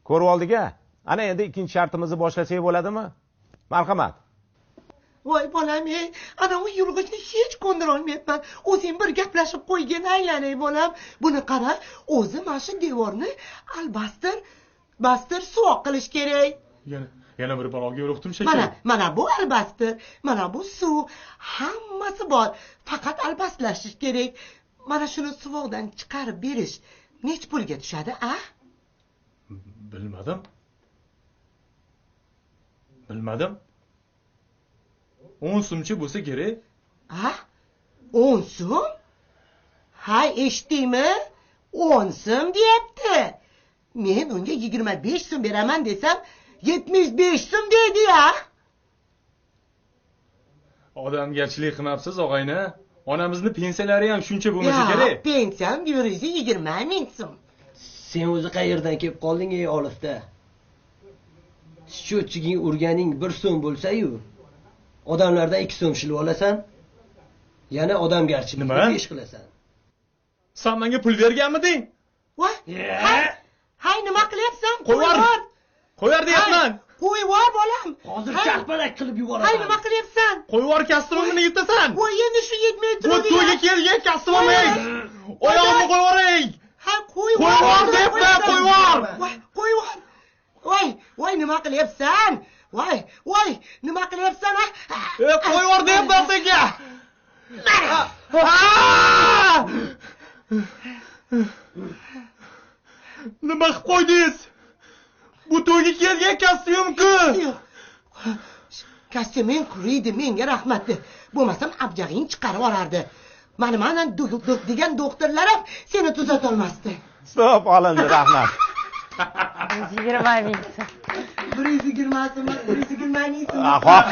Ko'rib oldik-a? Ana endi ikkinchi shartimizni boshlasak bo'ladimi? Marhamat. Voy bolam, ana u yulg'ichni hech ko'ndira olmayapman. O'zing bir gaplashib qo'ygin, aylanay bolam. Buni qara, o'zi mana shu devorni albastir suvoq qilish kerak. Yana bir baloga yo'liqdim shekilli. Mana bu albastir, mana bu suv, hammasi bor. Faqat albastlashish kerak. Mana shuni suvoqdan chiqarib berish nech pulga tushadi, a? Bilmadim. 10 so'mchi bo'lsa kerak. Ha? 10 so'm? Hay, eshitdingmi? 10 so'm deyapti. Men unga 25 so'm beraman desam, 75 so'm deydi-ya. Odamgarchilik qilmabsiz, og'ayni. Onamizni pensiyalari ham shuncha bo'lmasa kerak. Pensiyam yurizi 20 ming so'm. Sen o'zi qayerdan kelib qolding, ey Olifda? Счетчигing urganing 1 so'm bo'lsa-yu, odamlardan 2 so'm shilib olasan, yana odamgarchilikni ish qilasan. Sen menga pul berganmiding? Voy! Hay, nima qilyapsan? Qo'yar deyapman. Qo'yvor bolam. Hozir chaqpalak qilib yuboraman. Hay, nima qilyapsan? Qo'yvor kastimimni yutasan. Voy, endi shu yetmay turadi. To'yga kelgan kastimim. Oyog'imni qo'yvoring. Ha, qo'yvor deyapman, qo'yvor. Voy, nima qilyapsan? Voy, nima qilyapsan, ha? Qo'yvor deyapman senga. Nima qilib qo'ydingiz? Bu to'yga kelgan kostyum-ku. Kostyuming quriydi, menga rahmat de. Bo'lmasam abjag'ing chiqarib olardi. Mana degan doktorlar ham seni tuzata olmasdi. Stop, olindi, rahmat. 20 ming so'm. 120 so'm, 120 ming so'm. Xo'p.